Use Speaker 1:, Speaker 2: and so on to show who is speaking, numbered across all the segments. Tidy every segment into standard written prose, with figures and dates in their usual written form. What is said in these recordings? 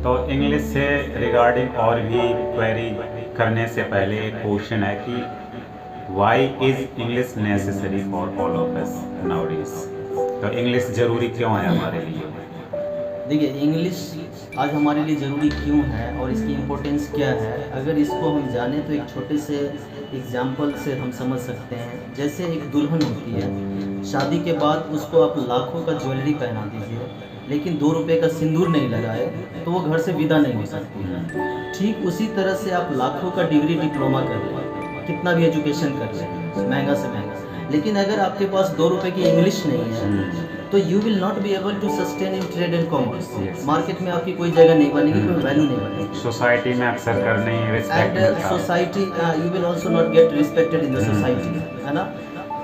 Speaker 1: तो इंग्लिश से रिगार्डिंग और भी क्वेरी करने से पहले एक क्वेश्चन है कि why is English necessary for all of us nowadays. तो इंग्लिश ज़रूरी क्यों है हमारे लिए?
Speaker 2: देखिए, इंग्लिश आज हमारे लिए ज़रूरी क्यों है और इसकी इम्पोर्टेंस क्या है, अगर इसको हम जानें तो एक छोटे से एग्जाम्पल से हम समझ सकते हैं। जैसे एक दुल्हन होती है, शादी के बाद उसको आप लाखों का ज्वेलरी पहना दीजिए, लेकिन 2 रुपये का सिंदूर नहीं लगाए तो वो घर से विदा नहीं हो सकती है। ठीक उसी तरह से आप लाखों का डिग्री डिप्लोमा कर लें, कितना भी एजुकेशन कर लें, महंगा से महंगा, लेकिन अगर आपके पास 2 रुपये की इंग्लिश नहीं है तो you will not be able to sustain in trade and commerce. Market में आपकी कोई जगह नहीं बनेगी, कोई वैल्यू नहीं बनेगी
Speaker 1: सोसाइटी में अक्सर करने respect
Speaker 2: and society you will also not gate respected in the society, है ना।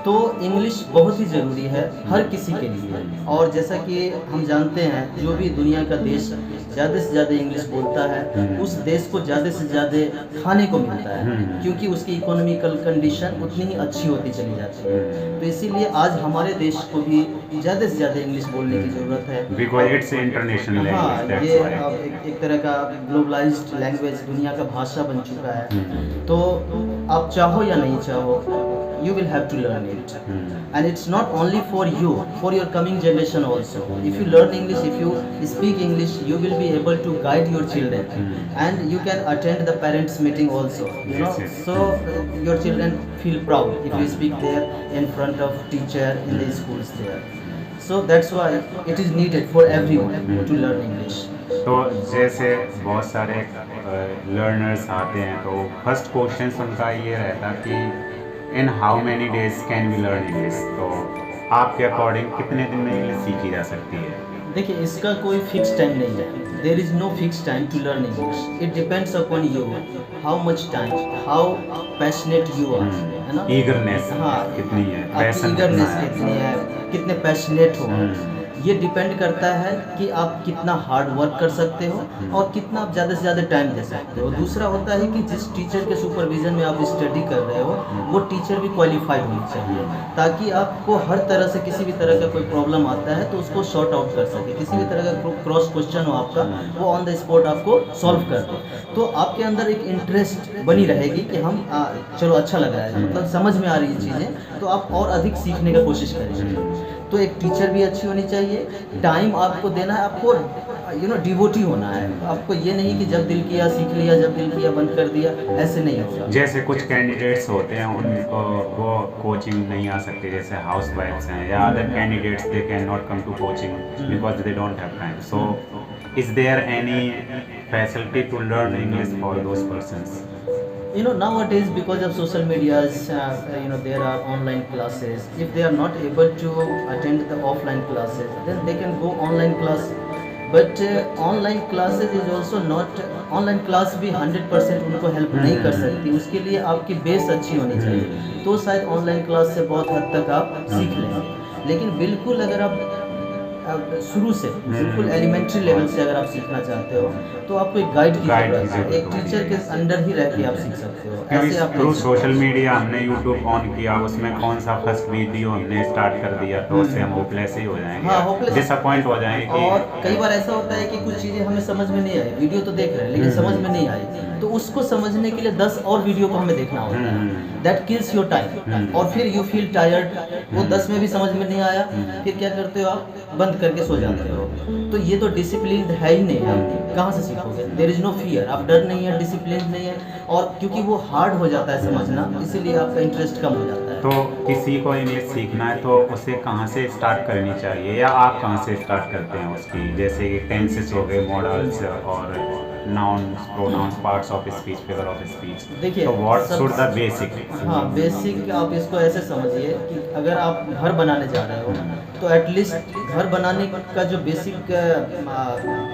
Speaker 2: तो इंग्लिश बहुत ही ज़रूरी है हर किसी के लिए। और जैसा कि हम जानते हैं, जो भी दुनिया का देश ज़्यादा से ज़्यादा इंग्लिश बोलता है उस देश को ज़्यादा से ज़्यादा खाने को मिलता है, क्योंकि उसकी इकोनॉमिकल कंडीशन उतनी ही अच्छी होती चली जाती है। तो इसीलिए आज हमारे देश को भी ज़्यादा से ज़्यादा इंग्लिश बोलने की ज़रूरत है,
Speaker 1: बिकॉज इट्स इंटरनेशनल
Speaker 2: हाँ,
Speaker 1: लैंग्वेज।
Speaker 2: ये अब एक तरह का ग्लोबलाइज्ड लैंग्वेज, दुनिया का भाषा बन चुका है। तो आप चाहो या नहीं चाहो, you will have to learn it, and it's not only for you, for your coming generation also. If you learn English, if you speak English, you will be able to guide your children, and you can attend the parents meeting also, you know.
Speaker 1: Yes.
Speaker 2: So your children feel proud if you speak there in front of teacher in the schools there. So that's why it is needed for everyone to learn English.
Speaker 1: तो जैसे बहुत सारे learners आते हैं तो first question उनका ये रहता कि in how many days can we learn English. तो आपके अकॉर्डिंग कितने दिन में इंग्लिश सीखी जा सकती है?
Speaker 2: देखिए, इसका कोई फिक्स टाइम नहीं है। There is no fix time to learn English. It depends upon you, how much time, how passionate you are, है ना।
Speaker 1: ईगरनेस
Speaker 2: हाँ,
Speaker 1: कितनी है,
Speaker 2: आपकी
Speaker 1: पैशन
Speaker 2: ईगरनेस कितनी है, कितने पैशनेट हो, ये डिपेंड करता है कि आप कितना हार्ड वर्क कर सकते हो और कितना आप ज़्यादा से ज़्यादा टाइम दे सकते हो। दूसरा होता है कि जिस टीचर के सुपरविज़न में आप स्टडी कर रहे हो वो टीचर भी क्वालिफाइड होनी चाहिए, ताकि आपको हर तरह से किसी भी तरह का कोई प्रॉब्लम आता है तो उसको सॉर्ट आउट कर सके। किसी भी तरह का क्रॉस क्वेश्चन हो आपका, वो ऑन द स्पॉट आपको सॉल्व कर दे, तो आपके अंदर एक इंटरेस्ट बनी रहेगी कि हम चलो अच्छा लग रहा है, मतलब समझ में आ रही है चीज़ें, तो आप और अधिक सीखने की कोशिश करेंगे। तो एक टीचर भी अच्छी होनी चाहिए, टाइम आपको देना है, आपको डिवोटी होना है। आपको ये नहीं कि जब दिल किया सीख लिया, जब दिल किया बंद कर दिया, ऐसे नहीं होगा।
Speaker 1: जैसे कुछ कैंडिडेट्स होते हैं उनको वो कोचिंग नहीं आ सकते, जैसे हाउस वाइफ्स हैं या other candidates, they can not come to coaching because they don't have time. So is there any facility to learn English for those persons?
Speaker 2: Nowadays, because of social medias, there are online classes. If they are not able to attend the offline classes, then they can go online class. But online classes is also not, online class भी 100% उनको help नहीं कर सकती। उसके लिए आपकी base अच्छी होनी चाहिए, तो शायद ऑनलाइन क्लास से बहुत हद तक आप सीख लेंगे। लेकिन बिल्कुल अगर आप शुरू से बिल्कुल एलिमेंट्री लेवल से अगर आप सीखना चाहते हो तो आपको एक गाइड की जरूरत है, एक टीचर के अंडर ही रह के आप सीख सकते हो। ऐसे आप
Speaker 1: थ्रू सोशल मीडिया हमने यूट्यूब ऑन किया, उसमें कौन सा फर्स्ट वीडियो हमने स्टार्ट कर दिया तो उससे हम होपलेस ही हो जाएंगे,
Speaker 2: हाँ, होपलेस,
Speaker 1: डिसअपॉइंट हो जाएंगे कि
Speaker 2: और कई बार ऐसा होता है कि कुछ चीज़ें हमें समझ में नहीं आई, वीडियो तो देख रहे हैं लेकिन समझ में नहीं आई, तो उसको समझने के लिए 10 और वीडियो को हमें देखना होता है। दैट किल्स योर टाइम, और फिर यू फील टायर्ड, वो 10 में भी समझ में नहीं आया, फिर क्या करते हो आप, बंद करके सो जाते हो। तो ये तो डिसिप्लिन है ही नहीं, आप कहाँ से सीखोगे? देयर इज नो फियर, आप डर नहीं है, डिसिप्लिन नहीं है, और क्योंकि वो हार्ड हो जाता है समझना, इसीलिए आपका इंटरेस्ट कम हो जाता है।
Speaker 1: तो किसी को इंग्लिश सीखना है तो उसे कहाँ से स्टार्ट करनी चाहिए, या आप कहाँ से स्टार्ट करते हैं उसकी? जैसे कि टेंसेस हो गए, मॉडल्स और nouns, pronouns, parts of speech, figure of speech.
Speaker 2: देखिए,
Speaker 1: तो व्हाट शुड द बेसिक?
Speaker 2: हाँ, बेसिक आप इसको ऐसे समझिए कि अगर आप घर बनाने जा रहे हो तो एटलीस्ट घर बनाने का जो बेसिक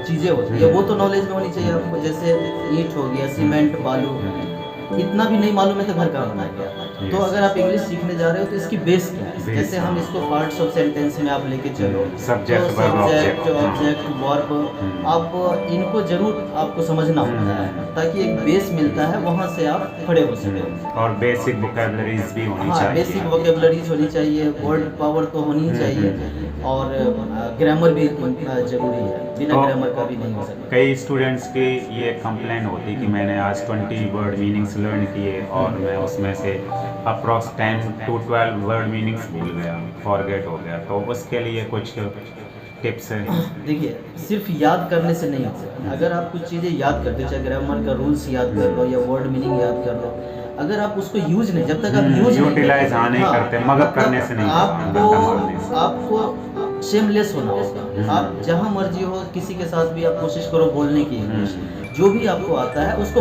Speaker 2: चीज़ें होती है वो तो नॉलेज में होनी चाहिए आपको। जैसे ईंट हो गया, सीमेंट, बालू, इतना भी नहीं मालूम है तो घर कहाँ बनाएंगे आप? तो अगर आप इंग्लिश सीखने जा रहे हो तो इसकी बेस क्या है? जैसे हम इसको पार्ट्स ऑफ सेंटेंस में आप लेके चलो,
Speaker 1: सब्जेक्ट,
Speaker 2: सब्जेक्ट, ऑब्जेक्ट, वर्ब, आप इनको जरूर आपको समझना होता है, ताकि एक बेस मिलता है, वहाँ से आप खड़े हो सके।
Speaker 1: और बेसिक वोकैबुलरीज भी होनी
Speaker 2: हाँ,
Speaker 1: चाहिए।
Speaker 2: बेसिक वोकैबुलरीज होनी चाहिए, वर्ड पावर तो होनी ही चाहिए, और ग्रामर भी ज़रूरी है। बिना
Speaker 1: तो
Speaker 2: ग्रामर का भी नहीं हो सकता।
Speaker 1: कई स्टूडेंट्स की ये कंप्लेन होती कि मैंने आज 20 वर्ड मीनिंग्स लर्न किए और मैं उसमें से अप्रॉक्स 10 to 12 वर्ड मीनिंग्स भूल गया, फॉरगेट हो गया, तो उसके लिए कुछ टिप्स है?
Speaker 2: देखिए, सिर्फ याद करने से नहीं होता। अगर आप कुछ चीज़ें याद करते हो, चाहे ग्रामर का रूल्स याद कर लो या वर्ड मीनिंग याद कर लो, अगर आप उसको यूज नहीं, जब तक आप यूज नहीं
Speaker 1: यूटिलाइज
Speaker 2: करते,
Speaker 1: हाँ नहीं
Speaker 2: हाँ,
Speaker 1: करते, मगज करने से नहीं होगा, डंडा मारने से।
Speaker 2: आपको शेमलेस होना होगा। आप जहाँ मर्जी हो, किसी के साथ भी आप कोशिश करो बोलने की इंग्लिश, जो भी आपको आता है उसको